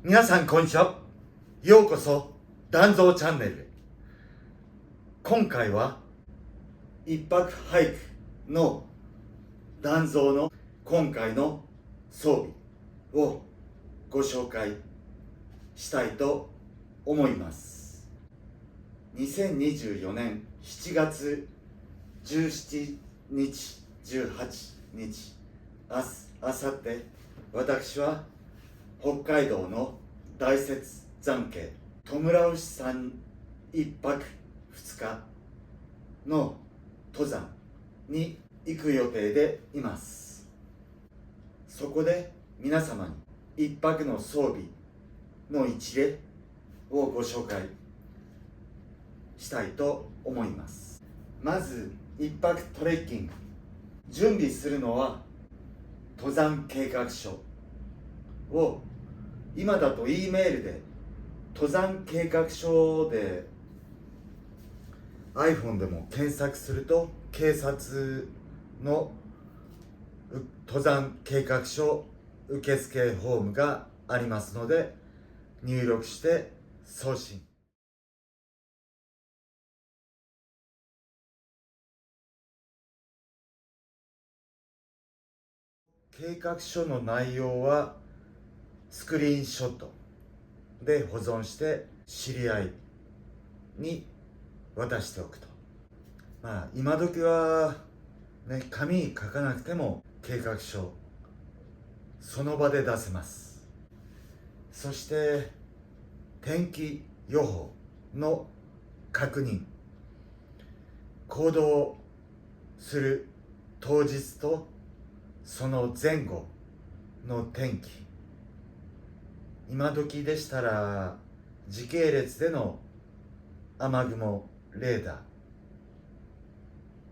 皆さんこんにちは。ようこそ団蔵チャンネルへ。今回は一泊俳句の団蔵の今回の装備をご紹介したいと思います。2024年7月17日18日、明日明後日、私は北海道の大雪山系トムラウシ山1泊2日の登山に行く予定でいます。そこで皆様に1泊の装備の一例をご紹介したいと思います。まず1泊トレッキング、準備するのは登山計画書を、今だと E メールで登山計画書で iPhone でも検索すると警察の登山計画書受付フォームがありますので、入力して送信。計画書の内容はスクリーンショットで保存して知り合いに渡しておくと。今時はね、紙に書かなくても計画書その場で出せます。そして天気予報の確認、行動する当日とその前後の天気、今時でしたら時系列での雨雲レーダ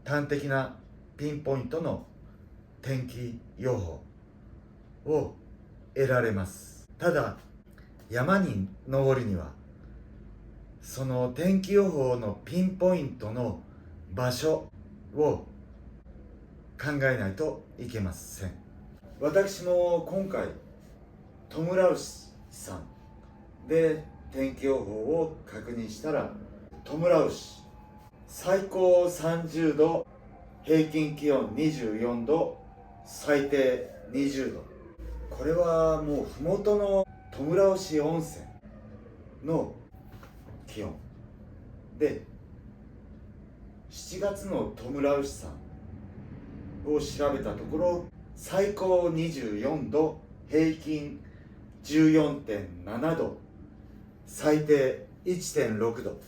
ー、端的なピンポイントの天気予報を得られます。ただ山に登るにはその天気予報のピンポイントの場所を考えないといけません。私も今回トムラウシさんで天気予報を確認したら、トムラウシ最高30度、平均気温24度、最低20度。これはもう麓のトムラウシ温泉の気温で、7月のトムラウシ山を調べたところ、最高24度、平均14.7度、最低 1.6 度。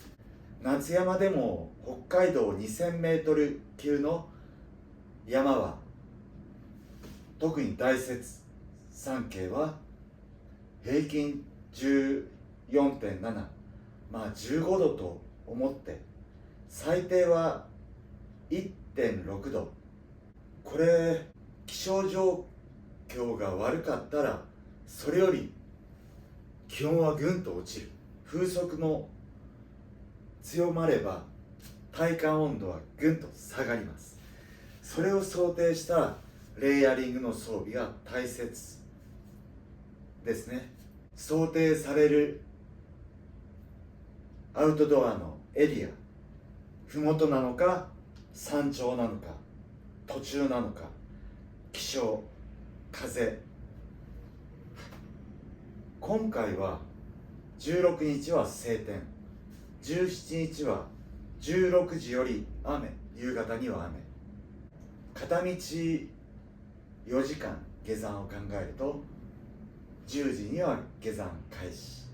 夏山でも北海道2000メートル級の山は、特に大雪山系は平均14.7、15度と思って、最低は 1.6 度。これ気象状況が悪かったらそれより気温はぐんと落ちる。風速も強まれば体感温度はぐんと下がります。それを想定したレイヤリングの装備が大切ですね。想定されるアウトドアのエリア、麓なのか山頂なのか途中なのか、気象、風。今回は16日は晴天、17日は16時より雨、夕方には雨。片道4時間下山を考えると10時には下山開始。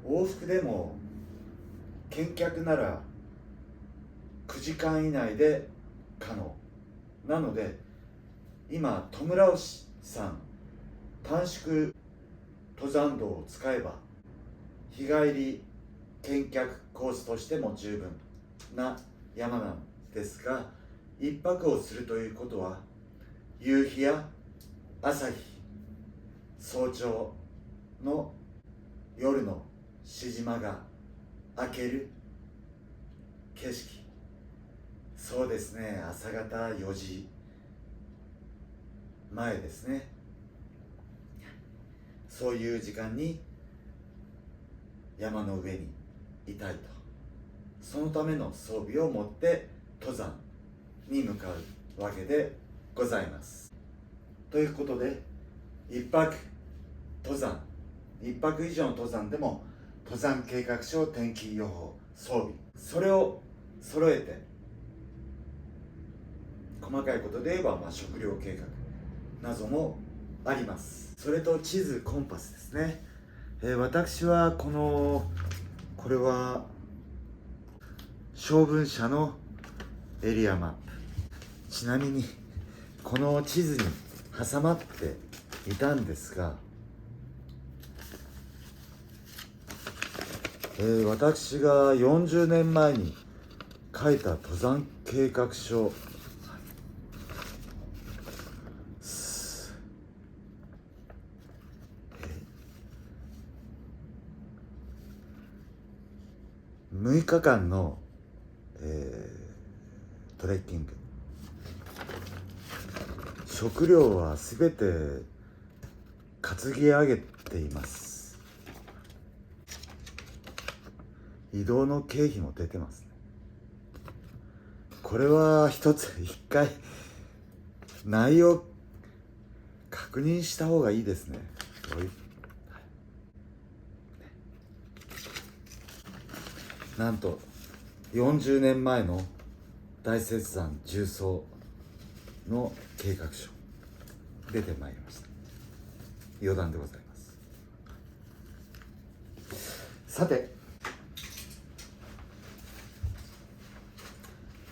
往復でも見客なら9時間以内で可能なので、今トムラウシ山短縮登山道を使えば日帰り見客コースとしても十分な山なんですが、一泊をするということは夕日や朝日、早朝の夜のしじまが明ける景色、そうですね、朝方4時前ですね。そういう時間に山の上にいたいと、そのための装備を持って登山に向かうわけでございます。ということで、1泊以上の登山でも登山計画書、天気予報、装備、それを揃えて、細かいことで言えば、食料計画などもあります。それと地図、コンパスですね。私はこれは将軍社のエリアマップ。ちなみにこの地図に挟まっていたんですが、私が40年前に書いた登山計画書、6日間の、トレッキング、食料はすべて担ぎ上げています。移動の経費も出てますね。これは一回内容確認した方がいいですね。なんと40年前の大雪山縦走の計画書出てまいりました。余談でございます。さて、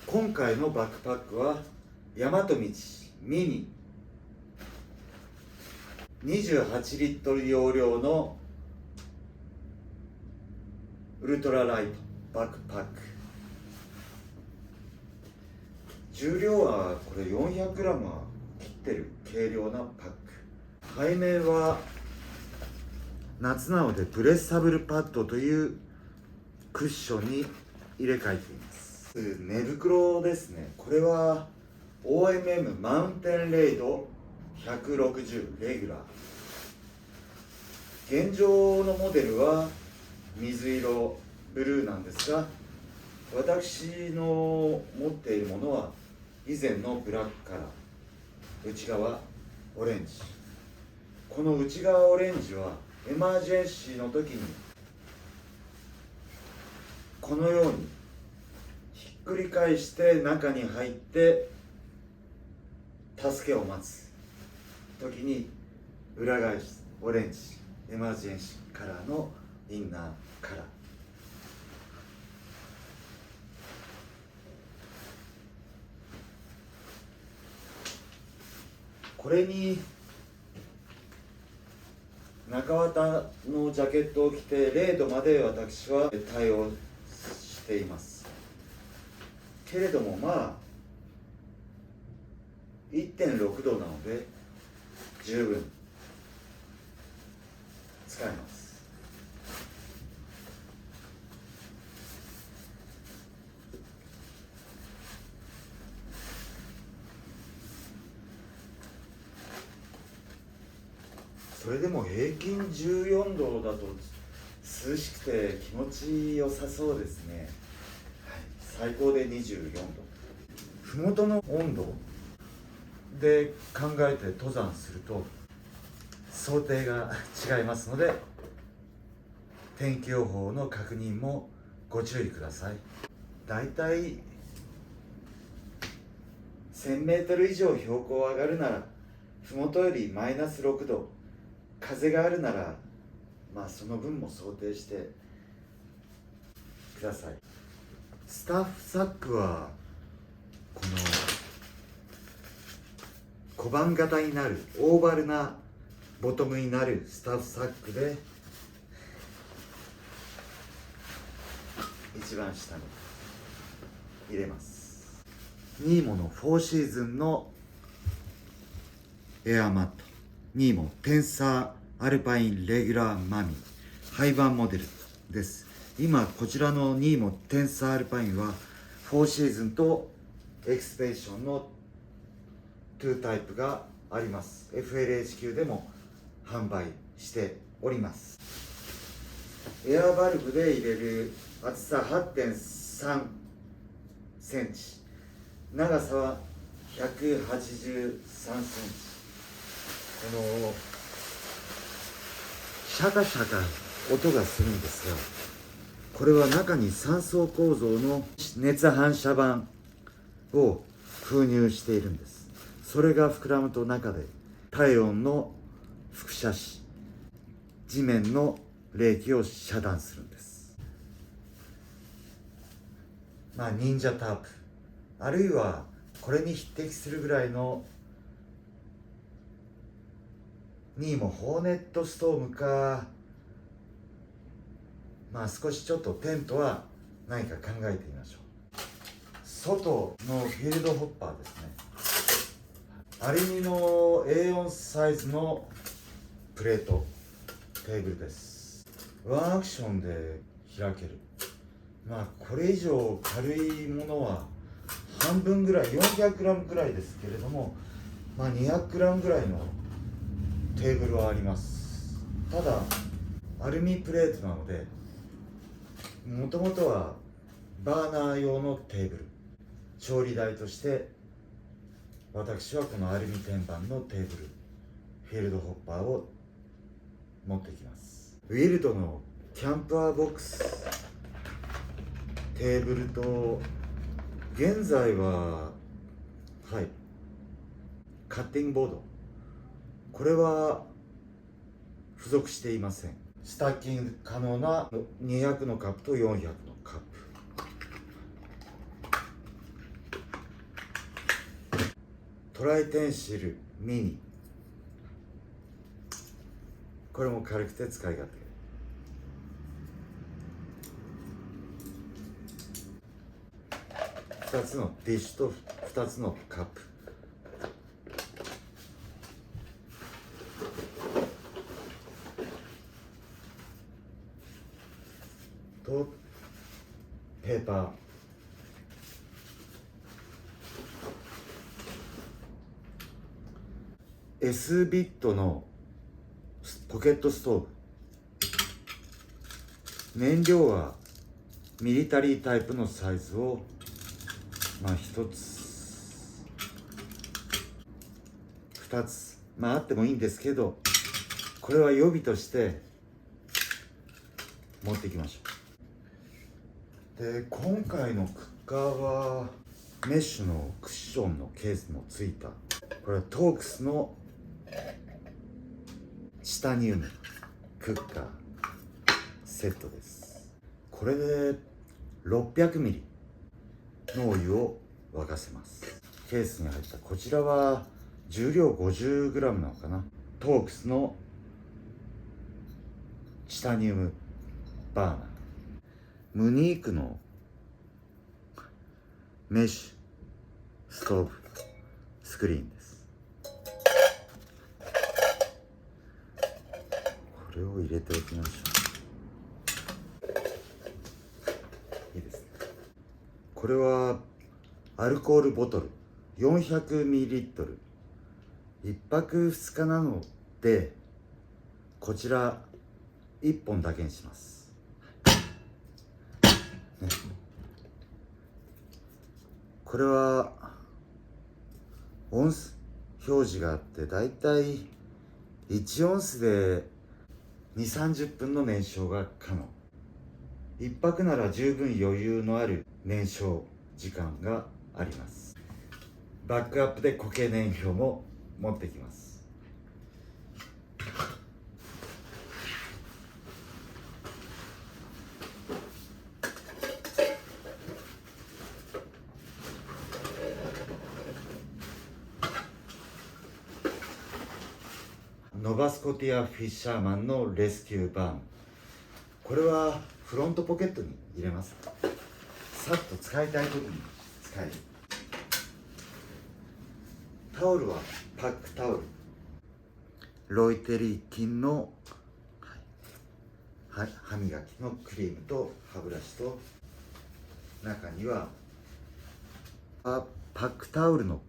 今回のバックパックは大和道ミニ28リットル容量のウルトラライトバックパック。重量はこれ 400g は切ってる軽量なパック。背面は夏なのでプレッサブルパッドというクッションに入れ替えています。寝袋ですね。これは OMM マウンテンレイド160レギュラー。現状のモデルは水色ブルーなんですが、私の持っているものは以前のブラックカラー、内側オレンジ。この内側オレンジはエマージェンシーの時にこのようにひっくり返して中に入って助けを待つ時に裏返しオレンジ、エマージェンシーカラーのインナーカラー。これに中綿のジャケットを着て0度まで私は対応しています。けれども1.6 度なので十分使えます。それでも平均14度だと涼しくて気持ちよさそうですね。はい、最高で24度。麓の温度で考えて登山すると想定が違いますので、天気予報の確認もご注意ください。だいたい1000メートル以上標高上がるなら麓よりマイナス6度、風があるならその分も想定してください。スタッフサックはこの小判型になるオーバルなボトムになるスタッフサックで一番下に入れます。ニーモの4シーズンのエアマット、ニーモテンサーアルパインレギュラーマミ廃盤モデルです。今こちらのニーモテンサーアルパインは4シーズンとエクスペディションの2タイプがあります。FLH 級でも販売しております。エアバルブで入れる厚さ 8.3 センチ、長さは183センチ。シャカシャカ音がするんですが、これは中に3層構造の熱反射板を封入しているんです。それが膨らむと中で体温の輻射し、地面の冷気を遮断するんです。忍者タープ、あるいはこれに匹敵するぐらいのニーモホーネットストームか、少しちょっとテントは何か考えてみましょう。外のフィールドホッパーですね。アルミの A4 サイズのプレートテーブルです。ワンアクションで開ける。これ以上軽いものは半分ぐらい、400g ぐらいですけれども、200g ぐらいのテーブルはあります。ただアルミプレートなので、もともとはバーナー用のテーブル、調理台として私はこのアルミ天板のテーブル、フィールドホッパーを持ってきます。ウィルドのキャンパーボックステーブルと、現在はカッティングボード、これは付属していません。スタッキング可能な200のカップと400のカップ、トライテンシルミニ、これも軽くて使い勝手。2つのディッシュと2つのカップ、とペーパー、S ビットのポケットストーブ、燃料はミリタリータイプのサイズを1つ2つあってもいいんですけど、これは予備として持っていきましょう。で、今回のクッカーはメッシュのクッションのケースもついた、これはトークスのチタニウムクッカーセットです。これで600ミリのお湯を沸かせます。ケースに入ったこちらは重量 50g なのかな、トークスのチタニウムバーナー、ムニークのメッシュストーブスクリーンです。これを入れておきましょう。いいですね。これはアルコールボトル 400ml、 1泊2日なのでこちら1本だけにします、ね。これはオンス表示があって、だいたい1オンスで2、30分の燃焼が可能。1泊なら十分余裕のある燃焼時間があります。バックアップで固形燃料も持ってきます。ノバスコティア・フィッシャーマンのレスキューバーム、これはフロントポケットに入れます。さっと使いたい時に使える。タオルはパックタオル、ロイテリー菌の歯磨きのクリームと歯ブラシと、中にはパックタオルの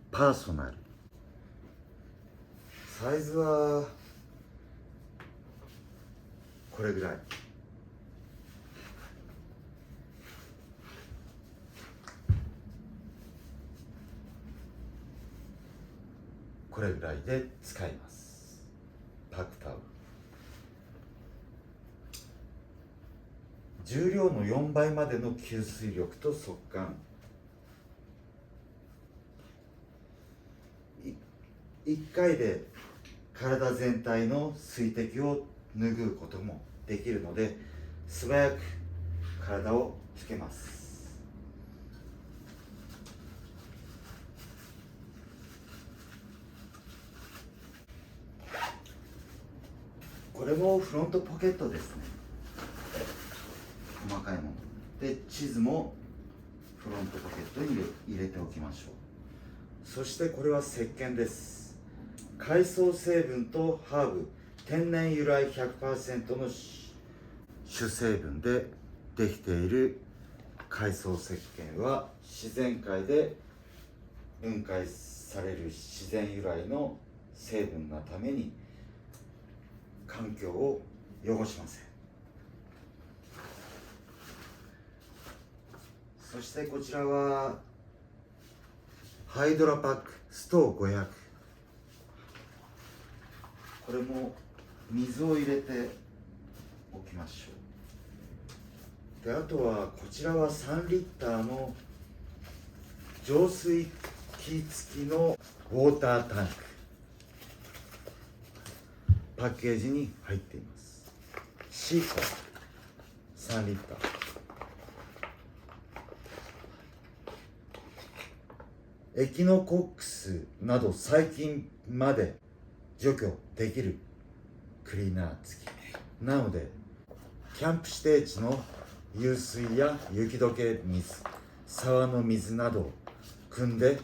パーソナル、サイズはこれぐらい。これぐらいで使います。パックタオル。重量の4倍までの吸水力と速乾。1回で体全体の水滴を拭うこともできるので、素早く体をつけます。これもフロントポケットですね。細かいもので、地図もフロントポケットに入れておきましょう。そしてこれは石鹸です。海藻成分とハーブ、天然由来 100% の主成分でできている海藻石鹸は、自然界で分解される自然由来の成分のために環境を汚しません。そしてこちらはハイドラパックストー500。これも水を入れておきましょう。で、あとはこちらは3リッターの浄水器付きのウォータータンク。パッケージに入っています。シーコ3リッター。エキノコックスなど細菌まで除去できるクリーナー付きなので、キャンプ指定地の湧水や雪解け水、沢の水などを汲んで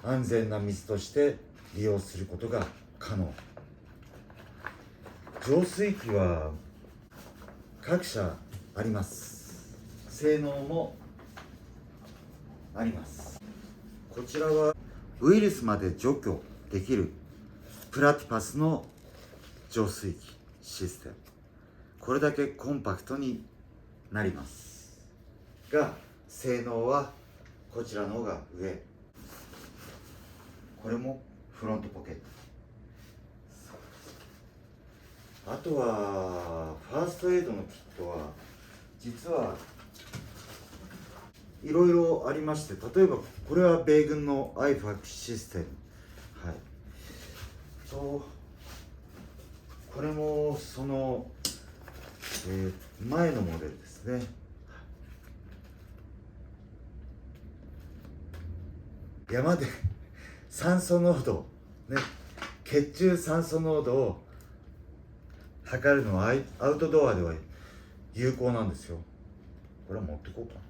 安全な水として利用することが可能。浄水器は各社あります。性能もあります。こちらはウイルスまで除去できるプラティパスの浄水器システム。これだけコンパクトになりますが、性能はこちらの方が上。これもフロントポケット。あとはファーストエイドのキットは実はいろいろありまして、例えばこれは米軍の IFAC システム、はい、とこれもその、前のモデルですね。山で酸素濃度、ね、血中酸素濃度を測るのはアウトドアでは有効なんですよ。これは持ってこうかな。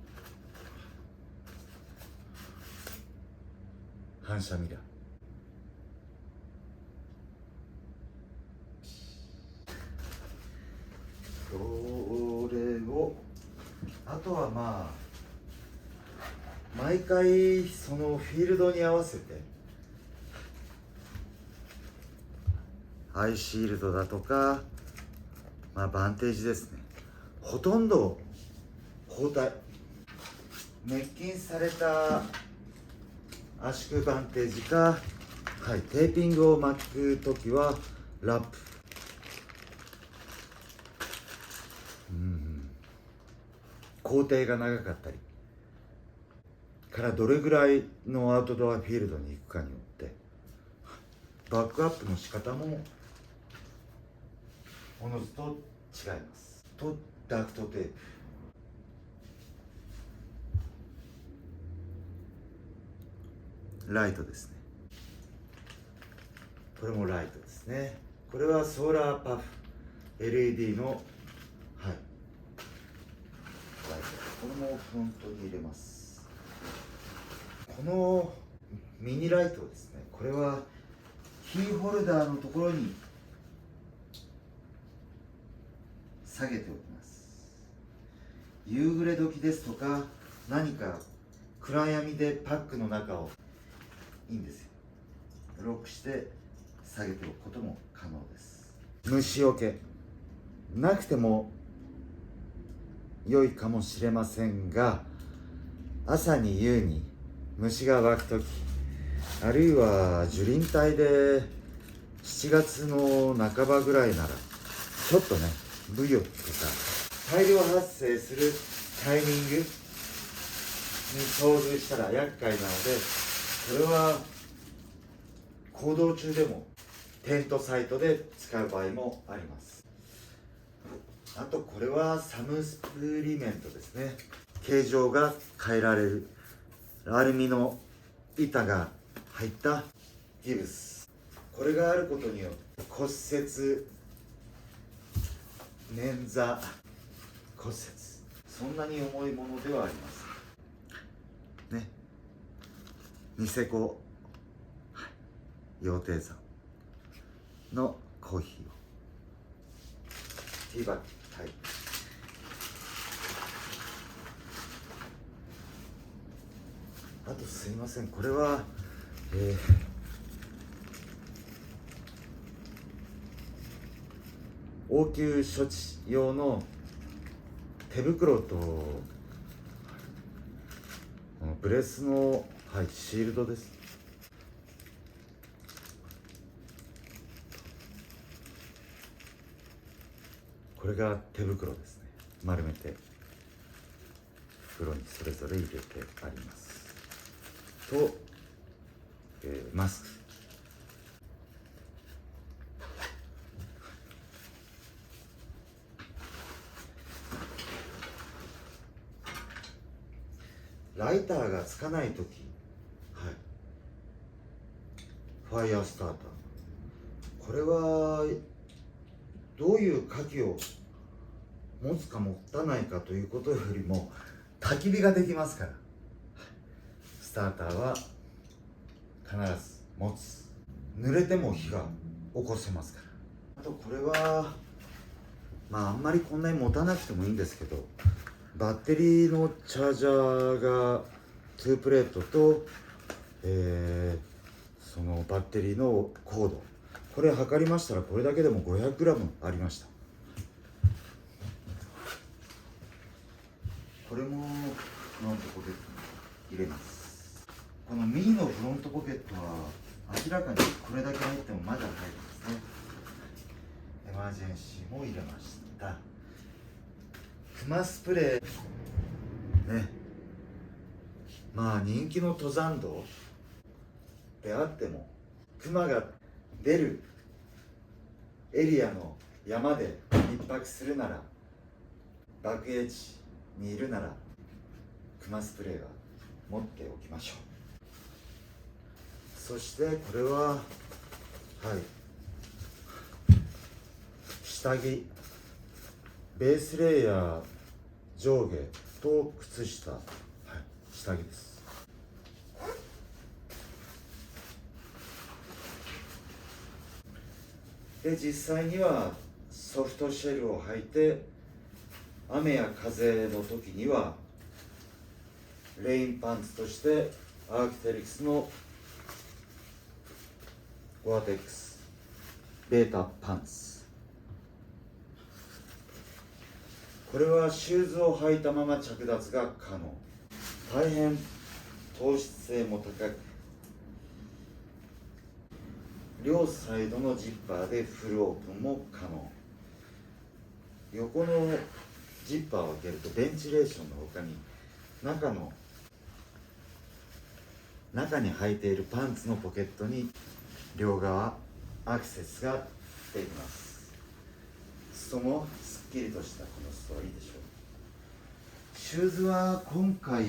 反射ミラー。これをあとは毎回そのフィールドに合わせてアイシールドだとか、バンテージですね。ほとんど包帯、滅菌された圧縮バンテージか、テーピングを巻くときはラップ、工程が長かったりからどれぐらいのアウトドアフィールドに行くかによってバックアップの仕方もおのずと違います。とダクトテープ、ライトですね。これもライトですね。これはソーラーパフ LED のライト。これもフロントに入れます。このミニライトですね。これはキーホルダーのところに下げておきます。夕暮れ時ですとか、何か暗闇でパックの中をいいんですよ、ロックして下げておくことも可能です。虫除けなくても良いかもしれませんが、朝に夕に虫が湧くとき、あるいは樹林帯で7月の半ばぐらいならちょっとね、ブヨとか大量発生するタイミングに遭遇したら厄介なので、これは行動中でもテントサイトで使う場合もあります。あとこれはサムスプリメントですね。形状が変えられるアルミの板が入ったギブス、これがあることによって骨折、捻挫、骨折、そんなに重いものではありませんね。ニセコ羊蹄山のコーヒーをティーバッグ、はい、あとすいません、これは、応急処置用の手袋とブレスの、はい、シールドです。これが手袋ですね。丸めて袋にそれぞれ入れてありますと、マスク、ライターがつかないとき、はい、ファイヤースターター、これはどういう火器を持つか持たないかということよりも焚き火ができますから、スターターは必ず持つ。濡れても火が起こせますから。あとこれはあんまりこんなに持たなくてもいいんですけど、バッテリーのチャージャーが2プレートと、そのバッテリーのコード、これ測りましたらこれだけでも 500g ありました。これもフロントポケットに入れます。このミニのフロントポケットは明らかにこれだけ入ってもまだ入るんですね。エマージェンシーも入れました。クマスプレーね、人気の登山道であってもクマが出るエリアの山で一泊するなら、爆影地にいるならクマスプレーは持っておきましょう。そしてこれは、はい、下着、ベースレイヤー上下と靴下、はい、下着です。で実際にはソフトシェルを履いて、雨や風の時にはレインパンツとしてアークテリクスのゴアテックスベータパンツ、これはシューズを履いたまま着脱が可能。大変糖質性も高く、両サイドのジッパーでフルオープンも可能。横のジッパーを開けるとベンチレーションの他に中に履いているパンツのポケットに両側アクセスができます。裾もすっきりとしたこの裾はいいでしょう。シューズは今回、はい、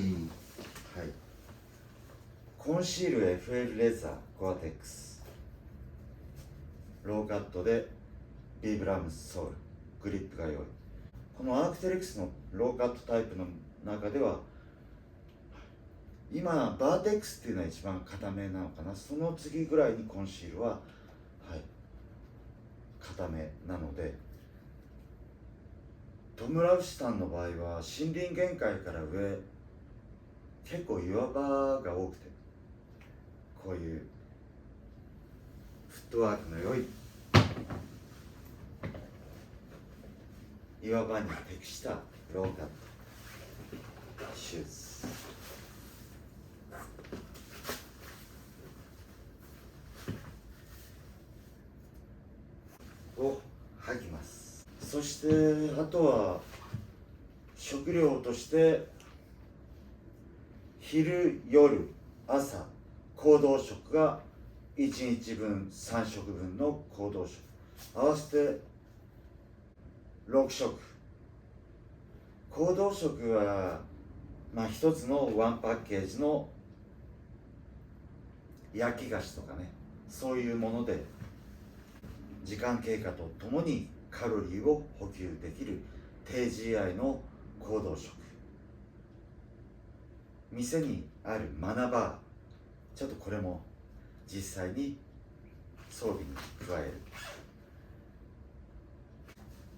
コンシール FL レザーコアテックス、ローカットでビーブラムソール、グリップが良い。このアークテリクスのローカットタイプの中では今バーテックスっていうのは一番固めなのかな。その次ぐらいにコンシールは、はい、固めなので、トム・ラウシタンの場合は森林限界から上結構岩場が多くて、こういうフットワークの良い岩場に適したローカットシューズを履きます。そしてあとは食料として昼夜朝行動食が1日分3食分の行動食合わせて6食。行動食は一つのワンパッケージの焼き菓子とかね、そういうもので時間経過とともにカロリーを補給できる低 GI の行動食。店にあるマナバー、ちょっとこれも実際に装備に加える。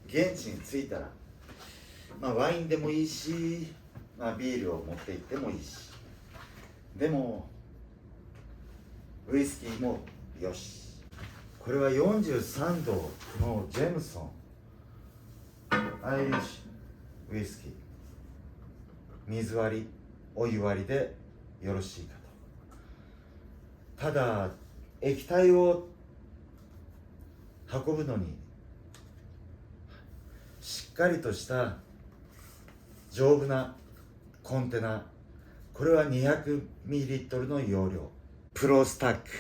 現地に着いたら、ワインでもいいし、ビールを持って行ってもいいし、でもウイスキーもよし。これは43度のジェムソンアイリッシュウイスキー、水割りお湯割りでよろしいかと。ただ液体を運ぶのにしっかりとした丈夫なコンテナ、これは 200ml の容量、プロスタック、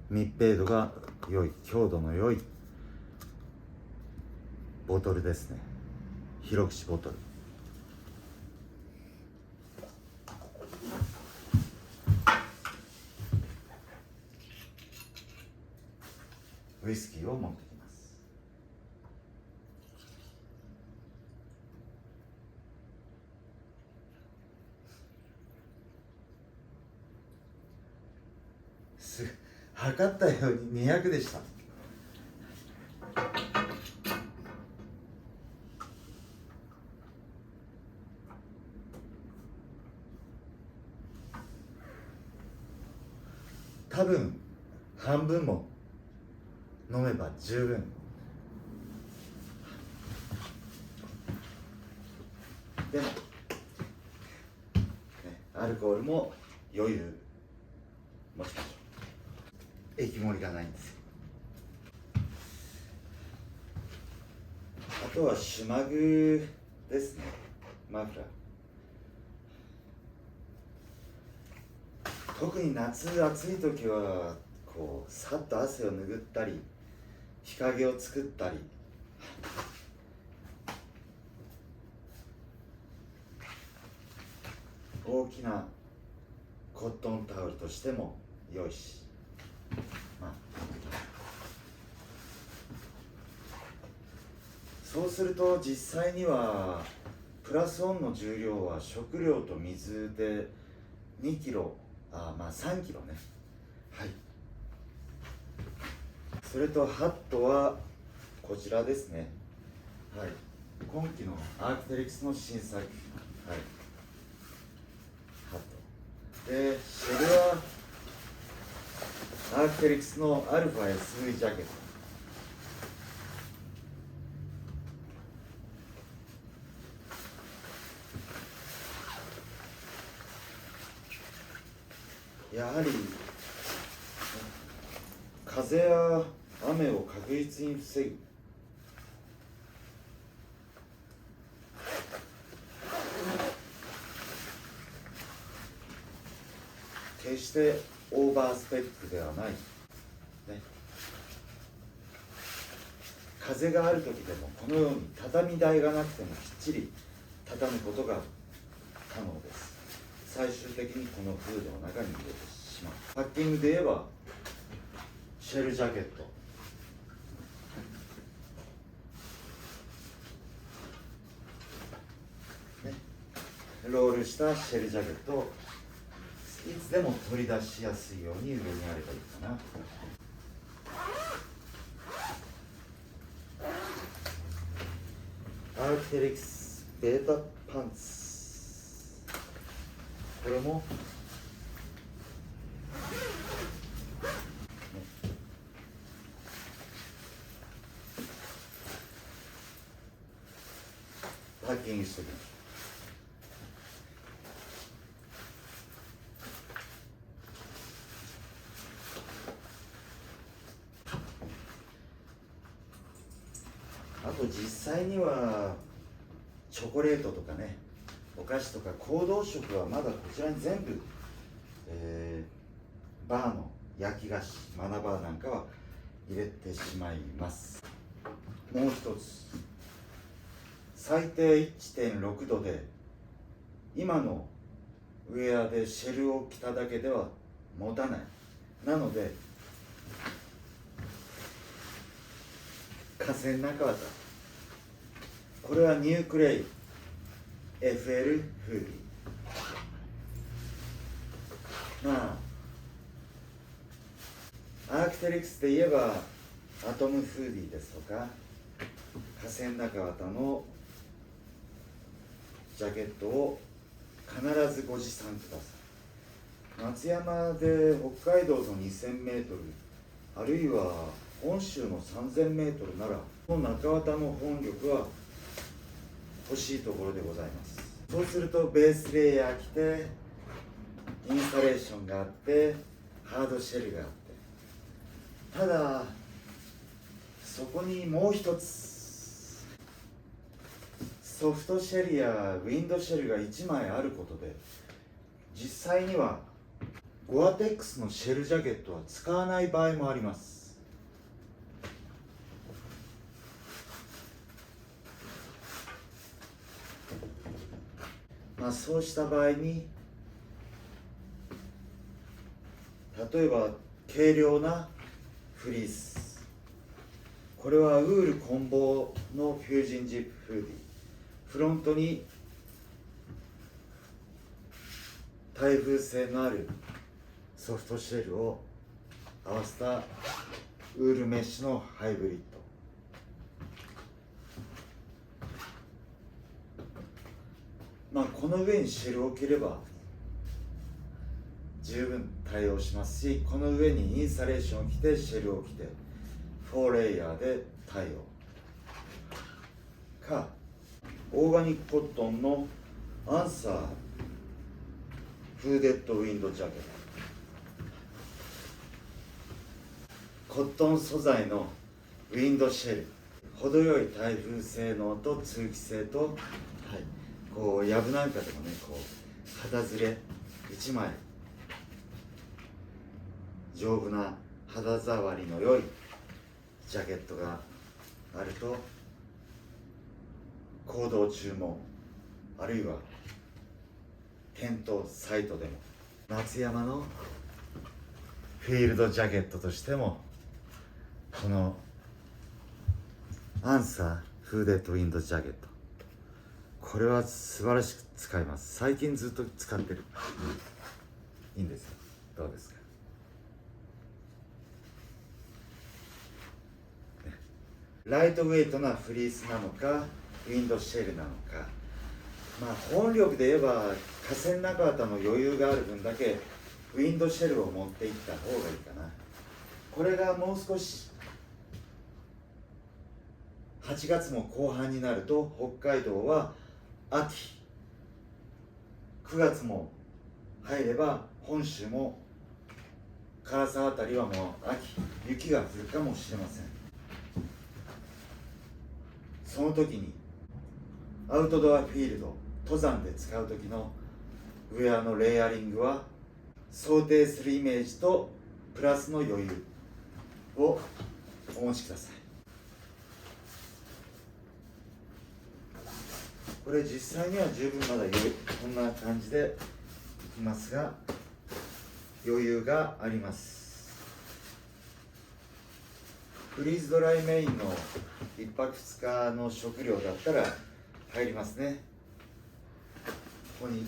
密閉度が良い、強度の良いボトルですね。広口ボトル。ウイスキーを持ってきます。測ったように200でした。多分半分も飲めば十分。でも、アルコールも余裕持ちましょう。液盛りがないんですよ。あとはシュマグですね。マフラー。特に夏暑い時はさっと汗を拭ったり日陰を作ったり、大きなコットンタオルとしても良いし、そうすると実際にはプラスオンの重量は食料と水で2キロ、3キロね。はい。それとハットはこちらですね。はい。今季のアークテリクスの新作。はい。ハット。で、シェルはアークテリクスのアルファ SV ジャケット。やはり風や雨を確実に防ぐ。決してオーバースペックではない、ね、風がある時でもこのように畳台がなくてもきっちり畳むことが可能です。最終的にこのフードの中に入れてしまう。パッキングで言えばシェルジャケット、ロールしたシェルジャケットをいつでも取り出しやすいように上にあればいいかな。アークテリクスベータパンツ、これもキングしておきます。あと実際にはチョコレートとかね、お菓子とか行動食はまだこちらに全部、バーの焼き菓子、マナバーなんかは入れてしまいます。もう一つ、最低 1.6 度で今のウェアでシェルを着ただけでは持たない。なので河川中綿、これはニュークレイ FL フーディ。まあアーキテリクスで言えばアトムフーディですとか、河川中綿のジャケットを必ずご持参ください。松山で北海道の 2000m、 あるいは本州の 3000m ならこの中綿の本力は欲しいところでございます。そうするとベースレイヤー着て、インスタレーションがあって、ハードシェルがあって、ただそこにもう一つソフトシェルやウィンドシェルが1枚あることで、実際にはゴアテックスのシェルジャケットは使わない場合もあります。そうした場合に、例えば軽量なフリース、これはウール混紡のフュージンジップフーディ、フロントに耐風性のあるソフトシェルを合わせたウールメッシュのハイブリッド。この上にシェルを着れば十分対応しますし、この上にインスタレーションを着てシェルを着て4レイヤーで対応か、オーガニックコットンのアンサーフーデッドウィンドジャケット、コットン素材のウィンドシェル、程よい耐風性能と通気性と、こうやぶなんかでもね、こう肌ずれ1枚丈夫な肌触りの良いジャケットがあると、行動中もあるいはテントサイトでも、夏山のフィールドジャケットとしても、このアンサーフーデッドウィンドジャケット、これは素晴らしく使います。最近ずっと使ってる。いいんですよ。どうですか。ライトウェイトなフリースなのか、ウィンドシェルなのか、本力で言えば河川中綿の余裕がある分だけウィンドシェルを持っていった方がいいかな。これがもう少し8月も後半になると、北海道は秋、9月も入れば本州も唐沢あたりはもう秋、雪が降るかもしれません。その時にアウトドアフィールド、登山で使う時のウェアのレイヤリングは想定するイメージとプラスの余裕をお持ちください。これ実際には十分まだ余裕、こんな感じでいきますが、余裕があります。フリーズドライメインの1泊2日の食料だったら入りますね。ここに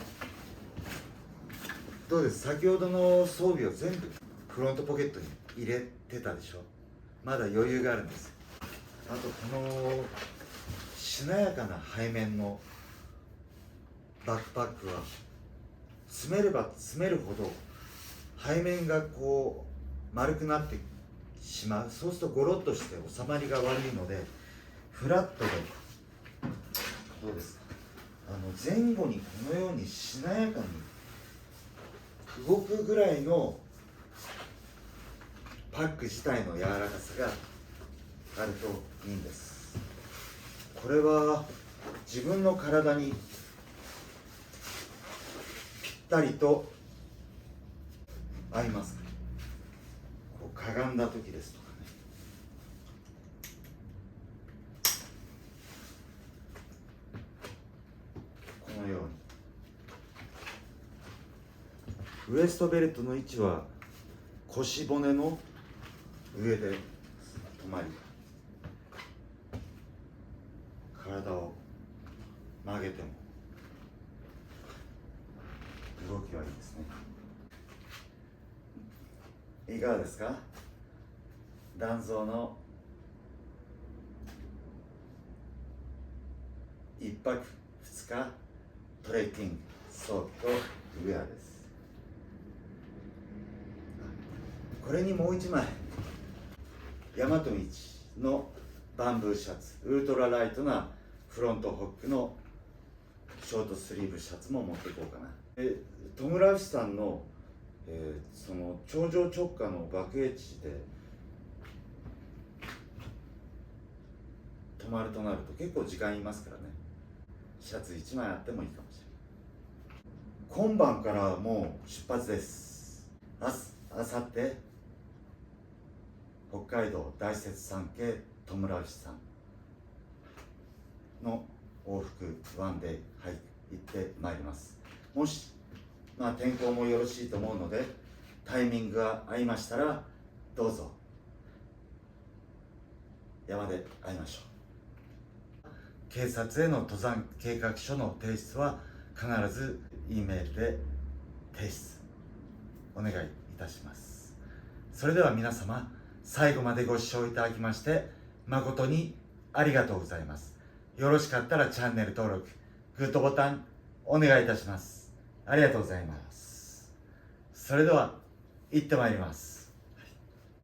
どうです、先ほどの装備を全部フロントポケットに入れてたでしょ。まだ余裕があるんです。あとこのしなやかな背面のバックパックは詰めれば詰めるほど背面がこう丸くなってしまう。そうするとゴロッとして収まりが悪いので、フラットでどうですか、前後にこのようにしなやかに動くぐらいのパック自体の柔らかさがあるといいんです。これは自分の体にぴったりと合います。こうかがんだ時ですとかね、このようにウエストベルトの位置は腰骨の上で止まり、体を曲げても動きはいいですね。いかがですか？断層の1泊2日トレッキングソーキとウェアです。これにもう1枚大和道のバンブーシャツ、ウルトラライトなフロントホックのショートスリーブシャツも持っていこうかな。トム・ラフさんの、その頂上直下の爆影地で泊まるとなると結構時間いますからね、シャツ1枚あってもいいかもしれない。今晩からもう出発です。あさって北海道大雪山系トムラウシさんの往復ワンデーハイク行ってまいります。もし、天候もよろしいと思うのでタイミングが合いましたらどうぞ山で会いましょう。警察への登山計画書の提出は必ず E メールで提出お願いいたします。それでは皆様、最後までご視聴いただきまして誠にありがとうございます。よろしかったらチャンネル登録、グッドボタンお願いいたします。ありがとうございます。それでは行ってまいります。